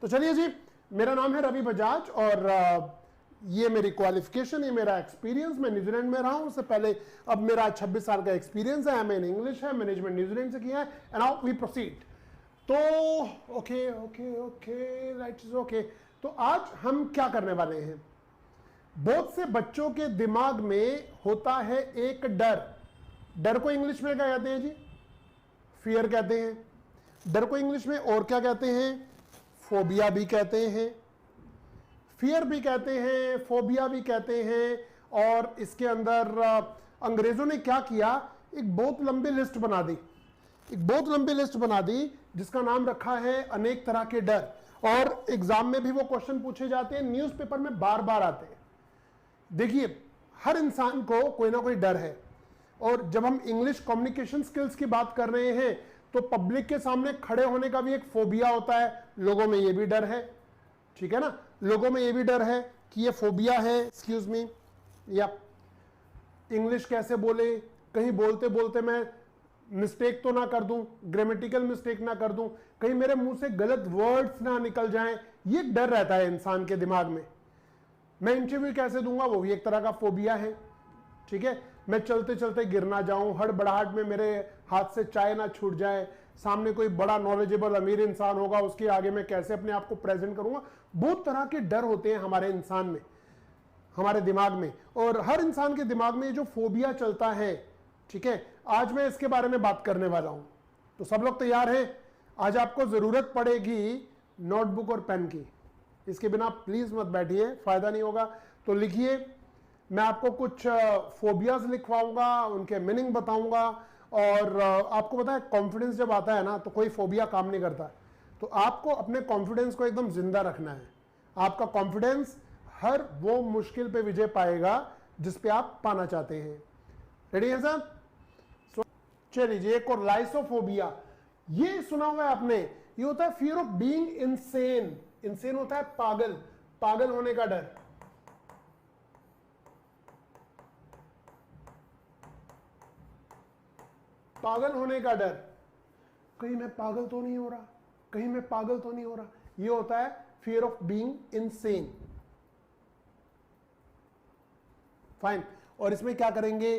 तो चलिए जी, मेरा नाम है रवि बजाज और ये मेरी क्वालिफिकेशन, ये मेरा एक्सपीरियंस। मैं न्यूजीलैंड में रहा हूं उससे पहले। अब मेरा 26 साल का एक्सपीरियंस है। मैंने इंग्लिश है, मैनेजमेंट न्यूजीलैंड से किया है। And now we proceed. तो okay okay okay right is okay. तो आज हम क्या करने वाले हैं? बहुत से बच्चों के दिमाग में होता है एक डर। डर को इंग्लिश में क्या कहते हैं जी? फियर कहते हैं। डर को इंग्लिश में और क्या कहते हैं? फोबिया भी कहते हैं, फियर भी कहते हैं, फोबिया भी कहते हैं। और इसके अंदर अंग्रेजों ने क्या किया, एक बहुत लंबी लिस्ट बना दी, एक बहुत लंबी लिस्ट बना दी जिसका नाम रखा है अनेक तरह के डर। और एग्जाम में भी वो क्वेश्चन पूछे जाते हैं, न्यूज़पेपर में बार बार आते हैं। देखिए, हर इंसान को कोई ना कोई डर है। और जब हम इंग्लिश कम्युनिकेशन स्किल्स की बात कर रहे हैं तो पब्लिक के सामने खड़े होने का भी एक फोबिया होता है। लोगों में ये भी डर है, ठीक है ना? लोगों में ये भी डर है कि ये फोबिया है, एक्सक्यूज मी, या इंग्लिश कैसे बोले, कहीं बोलते बोलते मैं मिस्टेक तो ना कर दूं, ग्रामेटिकल मिस्टेक ना कर दूं, कहीं मेरे मुंह से गलत वर्ड्स ना निकल जाएं। ये डर रहता है इंसान के दिमाग में। मैं इंटरव्यू कैसे दूंगा, वो भी एक तरह का फोबिया है, ठीक है? मैं चलते चलते गिर ना जाऊं, हड़बड़ाहट में मेरे हाथ से चाय ना छूट जाए, सामने कोई बड़ा नॉलेजेबल अमीर इंसान होगा, उसके आगे मैं कैसे अपने आप को प्रेजेंट करूंगा। बहुत तरह के डर होते हैं हमारे इंसान में, हमारे दिमाग में। और हर इंसान के दिमाग में जो फोबिया चलता है, ठीक है, आज मैं इसके बारे में बात करने वाला हूं। तो सब लोग तैयार हैं? आज आपको जरूरत पड़ेगी नोटबुक और पेन की। इसके बिना प्लीज मत बैठिए, फायदा नहीं होगा। तो लिखिए, मैं आपको कुछ फोबियाज लिखवाऊंगा, उनके मीनिंग बताऊंगा। और आपको पता है, कॉन्फिडेंस जब आता है ना तो कोई फोबिया काम नहीं करता। तो आपको अपने कॉन्फिडेंस को एकदम जिंदा रखना है। आपका कॉन्फिडेंस हर वो मुश्किल पे विजय पाएगा जिस पे आप पाना चाहते हैं। रेडी है सर? चलिए, एक और लाइसोफोबिया। ये सुना हुआ है आपने? ये होता है fear of being insane. Insane होता है पागल, पागल होने का डर। पागल होने का डर, कहीं मैं पागल तो नहीं हो रहा, कहीं मैं पागल तो नहीं हो रहा। ये होता है fear of being insane. Fine. और इसमें क्या करेंगे?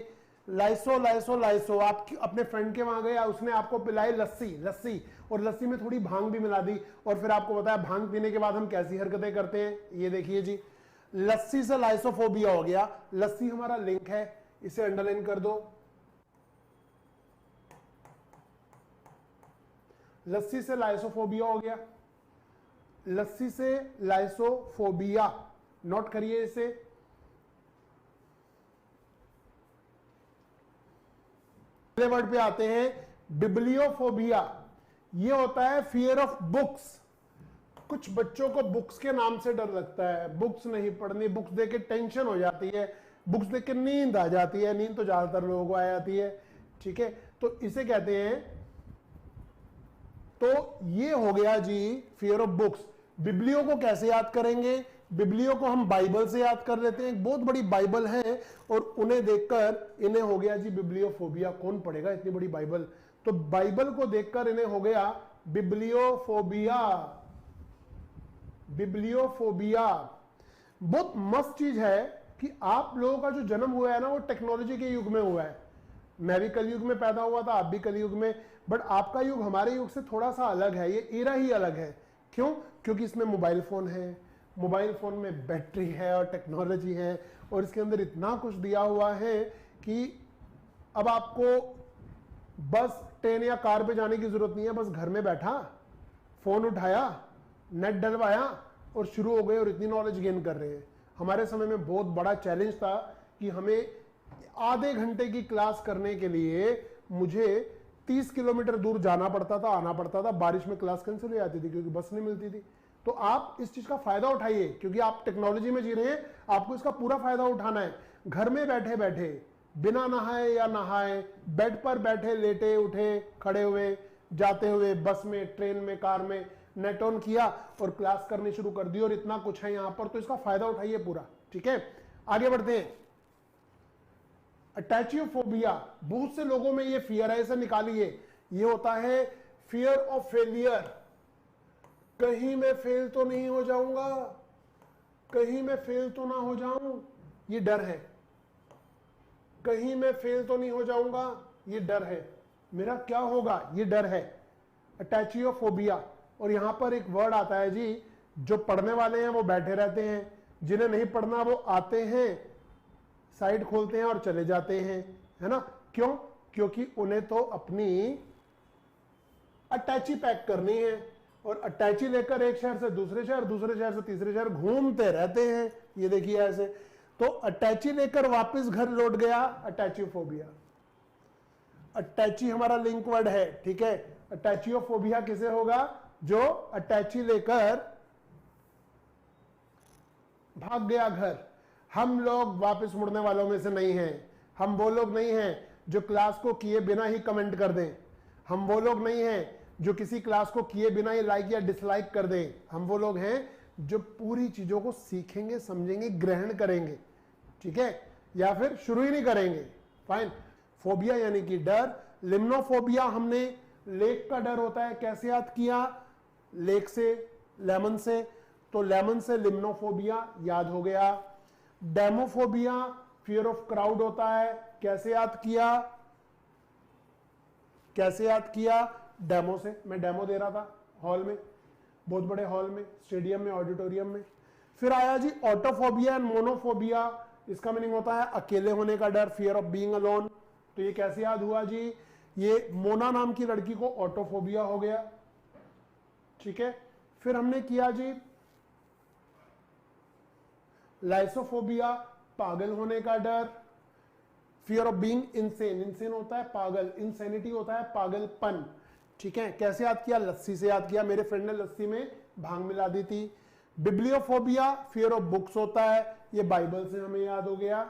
Lyso lyso lyso. आप अपने फ्रेंड के वहां गए, उसने आपको पिलाई लस्सी, लस्सी, और लस्सी में थोड़ी भांग भी मिला दी। और फिर आपको बताया भांग पीने के बाद हम कैसी हरकतें करते हैं। ये देखिए जी, लस्सी से लाइसोफोबिया हो गया। लस्सी हमारा लिंक है, इसे अंडरलाइन कर दो। लस्सी से लाइसोफोबिया हो गया, लस्सी से लाइसोफोबिया। नोट करिए इसे। अगले वर्ड पे आते हैं, बिब्लियोफोबिया। ये होता है फियर ऑफ बुक्स। कुछ बच्चों को बुक्स के नाम से डर लगता है, बुक्स नहीं पढ़नी, बुक्स देख के टेंशन हो जाती है, बुक्स देख के नींद आ जाती है। नींद तो ज्यादातर लोगों को आ जाती है, ठीक है? तो इसे कहते हैं, तो ये हो गया जी फियर ऑफ बुक्स। बिब्लियो को कैसे याद करेंगे? बिब्लियो को हम बाइबल से याद कर लेते हैं। एक बहुत बड़ी बाइबल है और उन्हें देखकर इन्हें हो गया जी बिब्लियोफोबिया। कौन पढ़ेगा इतनी बड़ी बाइबल? तो बाइबल को देखकर इन्हें हो गया बिब्लियोफोबिया। बिब्लियोफोबिया बहुत मस्त चीज है कि आप लोगों का जो जन्म हुआ है ना, वो टेक्नोलॉजी के युग में हुआ है। मैं भी कलयुग में पैदा हुआ था, आप भी कलयुग में, बट आपका युग हमारे युग से थोड़ा सा अलग है। ये एरा ही अलग है। क्यों? क्योंकि इसमें मोबाइल फोन है, मोबाइल फोन में बैटरी है और टेक्नोलॉजी है, और इसके अंदर इतना कुछ दिया हुआ है कि अब आपको बस ट्रेन या कार पे जाने की जरूरत नहीं है। बस घर में बैठा, फोन उठाया, नेट डलवाया और शुरू हो गए, और इतनी नॉलेज गेन कर रहे हैं। हमारे समय में बहुत बड़ा चैलेंज था कि हमें आधे घंटे की क्लास करने के लिए मुझे 30 किलोमीटर दूर जाना पड़ता था, आना पड़ता था। बारिश में क्लास कैंसिल हो जाती थी क्योंकि बस नहीं मिलती थी। तो आप इस चीज का फायदा उठाइए, क्योंकि आप टेक्नोलॉजी में जी रहे हैं, आपको इसका पूरा फायदा उठाना है। घर में बैठे बैठे, बिना नहाए या नहाए, बेड पर बैठे, लेटे उठे, खड़े हुए, जाते हुए, बस में, ट्रेन में, कार में, नेट ऑन किया और क्लास करनी शुरू कर दी। और इतना कुछ है यहां पर, तो इसका फायदा उठाइए पूरा, ठीक है? आगे बढ़ते हैं। अटैचियोफोबिया, बहुत से लोगों में ये फियर है, इसे निकालिए। ये होता है फियर ऑफ फेलियर। कहीं मैं फेल तो नहीं हो जाऊंगा, कहीं मैं फेल तो ना हो जाऊं, ये डर है। कहीं मैं फेल तो नहीं हो जाऊंगा, ये डर है। मेरा क्या होगा, ये डर है। अटैचियोफोबिया। और यहां पर एक वर्ड आता है जी, जो पढ़ने वाले हैं वो बैठे रहते हैं, जिन्हें नहीं पढ़ना वो आते हैं, साइट खोलते हैं और चले जाते हैं, है ना। क्यों? क्योंकि उन्हें तो अपनी अटैची पैक करनी है, और अटैची लेकर एक शहर से दूसरे शहर, दूसरे शहर से तीसरे शहर घूमते रहते हैं। ये देखिए ऐसे, तो अटैची लेकर वापस घर लौट गया, अटैचियोफोबिया। अटैची हमारा लिंक वर्ड है, ठीक है। अटैचियोफोबिया किसे होगा? जो अटैची लेकर भाग गया घर। हम लोग वापस मुड़ने वालों में से नहीं हैं। हम वो लोग नहीं हैं जो क्लास को किए बिना ही कमेंट कर दें। हम वो लोग नहीं हैं जो किसी क्लास को किए बिना ही लाइक या डिसलाइक कर दें। हम वो लोग हैं जो पूरी चीजों को सीखेंगे, समझेंगे, ग्रहण करेंगे, ठीक है, या फिर शुरू ही नहीं करेंगे। फाइन। फोबिया यानी कि डर। लिम्नोफोबिया, हमने लेक का डर होता है, कैसे याद किया? लेक से, लेमन से, तो लेमन से लिम्नोफोबिया याद हो गया। डेमोफोबिया, फियर ऑफ क्राउड होता है, कैसे याद किया? कैसे याद किया? डेमो से। मैं डेमो दे रहा था हॉल में, बहुत बड़े हॉल में, स्टेडियम में, ऑडिटोरियम में। फिर आया जी ऑटोफोबिया एंड मोनोफोबिया। इसका मीनिंग होता है अकेले होने का डर, फियर ऑफ बीइंग अलोन। तो ये कैसे याद हुआ जी? ये मोना नाम की लड़की को ऑटोफोबिया हो गया, ठीक है। फिर हमने किया जी लाइसोफोबिया, पागल होने का डर। Fear of being insane, insane होता है पागल, इनसेनिटी होता है पागलपन, ठीक है। कैसे याद किया? लस्सी से याद किया, मेरे फ्रेंड ने लस्सी में भांग मिला दी थी। बिब्लियोफोबिया, फियर ऑफ बुक्स होता है, ये बाइबल से हमें याद हो गया।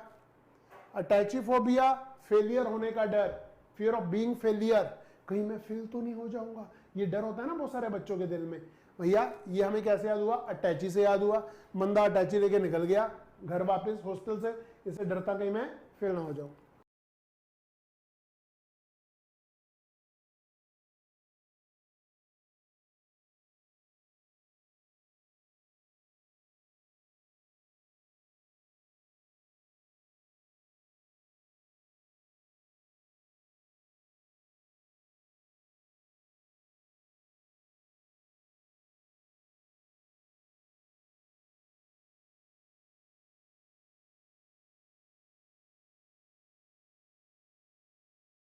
अटैचिफोबिया, फेलियर होने का डर, फियर ऑफ बीइंग फेलियर, कहीं मैं फेल तो नहीं हो जाऊंगा, ये डर होता है ना बहुत सारे बच्चों के दिल में। भैया ये हमें कैसे याद हुआ? अटैची से याद हुआ। मंदा अटैची लेके निकल गया घर वापस हॉस्टल से, इससे डरता कहीं मैं फेल ना हो जाऊं।